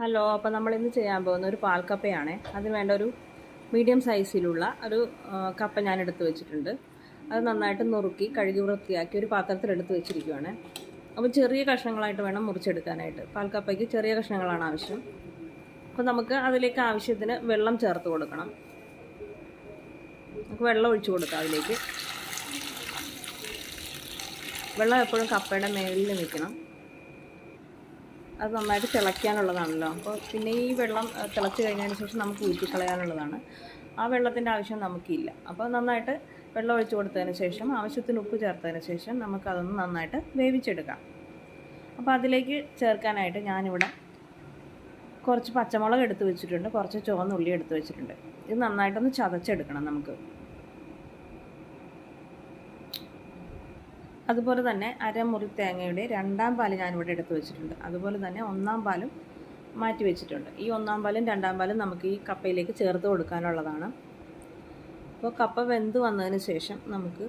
Hello, അപ്പോൾ നമ്മളിന്ന് ചെയ്യാൻ പോകുന്ന ഒരു പാൽക്കപ്പയാണ്. അതിന് വേണ്ട ഒരു മീഡിയം സൈസിലുള്ള ഒരു കപ്പ ഞാൻ എടുത്ത് വെച്ചിട്ടുണ്ട്. അത് നന്നായിട്ട് നുറുക്കി കഴുകി വൃത്തിയാക്കി ഒരു പാത്രത്തിൽ എടുത്ത് വെച്ചിരിക്കുകയാണ്. അപ്പോൾ ചെറിയ കഷ്ണങ്ങളായിട്ട് വേണം മുറിച്ചെടുക്കാനായിട്ട്. പാൽക്കപ്പയ്ക്ക് ചെറിയ കഷ്ണങ്ങളാണ് ആവശ്യം. അപ്പോൾ നമുക്ക് അതിലേക്ക് ആവശ്യത്തിന് വെള്ളം ചേർത്ത് കൊടുക്കണം. നമുക്ക് വെള്ളം ഒഴിച്ചു കൊടുക്കാം അതിലേക്ക്. വെള്ളം എപ്പോഴും കപ്പയുടെ മേളിൽ നിൽക്കണം. അത് നന്നായിട്ട് തിളയ്ക്കാനുള്ളതാണല്ലോ. അപ്പോൾ പിന്നെ ഈ വെള്ളം തിളച്ച് കഴിഞ്ഞതിന് ശേഷം നമുക്ക് ഊറ്റിക്കളയാനുള്ളതാണ്. ആ വെള്ളത്തിൻ്റെ ആവശ്യം നമുക്കില്ല. അപ്പോൾ നന്നായിട്ട് വെള്ളം ഒഴിച്ച് കൊടുത്തതിന് ശേഷം ആവശ്യത്തിന് ഉപ്പ് ചേർത്തതിന് ശേഷം നമുക്കതൊന്ന് നന്നായിട്ട് വേവിച്ചെടുക്കാം. അപ്പോൾ അതിലേക്ക് ചേർക്കാനായിട്ട് ഞാനിവിടെ കുറച്ച് പച്ചമുളക് എടുത്ത് വെച്ചിട്ടുണ്ട്, കുറച്ച് ചുവന്ന ഉള്ളി എടുത്ത് വെച്ചിട്ടുണ്ട്. ഇത് നന്നായിട്ടൊന്ന് ചതച്ചെടുക്കണം നമുക്ക്. അതുപോലെ തന്നെ അരമുറി തേങ്ങയുടെ രണ്ടാം പാല് ഞാനിവിടെ എടുത്ത് വെച്ചിട്ടുണ്ട്. അതുപോലെ തന്നെ ഒന്നാം പാലും മാറ്റി വെച്ചിട്ടുണ്ട്. ഈ ഒന്നാം പാലും രണ്ടാം പാലും നമുക്ക് ഈ കപ്പയിലേക്ക് ചേർത്ത് കൊടുക്കാനുള്ളതാണ്. അപ്പോൾ കപ്പ വെന്ത് വന്നതിന് ശേഷം നമുക്ക്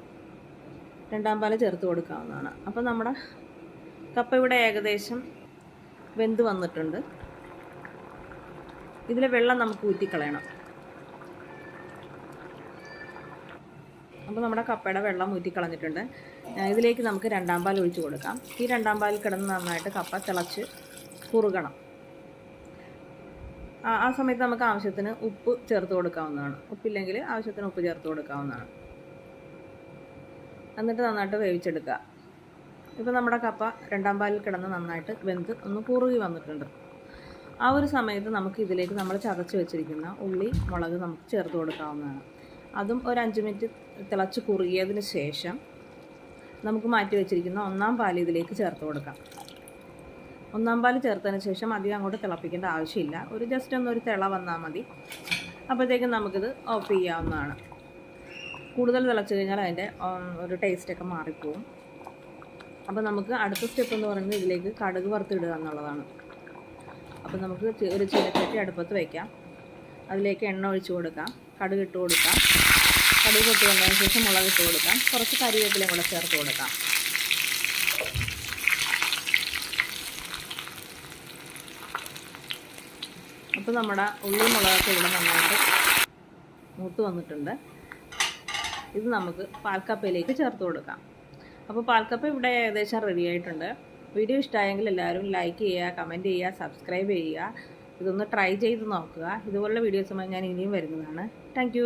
രണ്ടാം പാല് ചേർത്ത് കൊടുക്കാവുന്നതാണ്. അപ്പോൾ നമ്മുടെ കപ്പ ഇവിടെ ഏകദേശം വെന്ത് വന്നിട്ടുണ്ട്. ഇതിലെ വെള്ളം നമുക്ക് ഊറ്റിക്കളയണം. അപ്പോൾ നമ്മുടെ കപ്പയുടെ വെള്ളം ഊറ്റിക്കളഞ്ഞിട്ടുണ്ട്. ഇതിലേക്ക് നമുക്ക് രണ്ടാം പാൽ ഒഴിച്ച് കൊടുക്കാം. ഈ രണ്ടാം പാലിൽ കിടന്ന് നന്നായിട്ട് കപ്പ തിളച്ച് കുറുകണം. ആ സമയത്ത് നമുക്ക് ആവശ്യത്തിന് ഉപ്പ് ചേർത്ത് കൊടുക്കാവുന്നതാണ്. ഉപ്പില്ലെങ്കിൽ ആവശ്യത്തിന് ഉപ്പ് ചേർത്ത് കൊടുക്കാവുന്നതാണ്. എന്നിട്ട് നന്നായിട്ട് വേവിച്ചെടുക്കുക. ഇപ്പോൾ നമ്മുടെ കപ്പ രണ്ടാം പാലിൽ കിടന്ന് നന്നായിട്ട് വെന്ത് ഒന്ന് കുറുകി വന്നിട്ടുണ്ട്. ആ ഒരു സമയത്ത് നമുക്ക് ഇതിലേക്ക് നമ്മൾ ചതച്ച് വെച്ചിരിക്കുന്ന ഉള്ളി, മുളക് നമുക്ക് ചേർത്ത് കൊടുക്കാവുന്നതാണ്. അതും ഒരു 5 മിനിറ്റ് തിളച്ച് കുറുകിയതിന് ശേഷം നമുക്ക് മാറ്റി വെച്ചിരിക്കുന്ന ഒന്നാം പാൽ ഇതിലേക്ക് ചേർത്ത് കൊടുക്കാം. ഒന്നാം പാൽ ചേർത്തതിന് ശേഷം അധികം അങ്ങോട്ട് തിളപ്പിക്കേണ്ട ആവശ്യമില്ല. ഒരു ജസ്റ്റ് ഒന്നൊരു തിള വന്നാൽ മതി. അപ്പോഴത്തേക്കും നമുക്കിത് ഓഫ് ചെയ്യാവുന്നതാണ്. കൂടുതൽ തിളച്ച് കഴിഞ്ഞാൽ അതിൻ്റെ ഒരു ടേസ്റ്റൊക്കെ മാറിപ്പോവും. അപ്പോൾ നമുക്ക് അടുത്ത സ്റ്റെപ്പ് എന്ന് പറയുന്നത് ഇതിലേക്ക് കടുക് വറുത്തിടുക എന്നുള്ളതാണ്. അപ്പോൾ നമുക്ക് ഒരു ചീനച്ചട്ടി അടുപ്പത്ത് വയ്ക്കാം. അതിലേക്ക് എണ്ണ ഒഴിച്ച് കൊടുക്കാം, കടുക് ഇട്ട് കൊടുക്കാം. കടുക് പൊട്ടി വന്നതിന് ശേഷം മുളക് ഇട്ട് കൊടുക്കാം. കുറച്ച് കരിവേപ്പിലയും കൂടെ ചേർത്ത് കൊടുക്കാം. അപ്പോൾ നമ്മുടെ ഉള്ളി മുളകൊക്കെ ഇവിടെ നന്നായിട്ട് മൂത്ത് വന്നിട്ടുണ്ട്. ഇത് നമുക്ക് പാൽക്കപ്പയിലേക്ക് ചേർത്ത് കൊടുക്കാം. അപ്പോൾ പാൽക്കപ്പ ഇവിടെ ഏകദേശം റെഡി ആയിട്ടുണ്ട്. വീഡിയോ ഇഷ്ടമായെങ്കിൽ എല്ലാവരും ലൈക്ക് ചെയ്യുക, കമൻറ്റ് ചെയ്യുക, സബ്സ്ക്രൈബ് ചെയ്യുക. ഇതൊന്ന് ട്രൈ ചെയ്ത് നോക്കുക. ഇതുപോലുള്ള വീഡിയോസുമായി ഞാൻ ഇനിയും വരുന്നതാണ്. താങ്ക്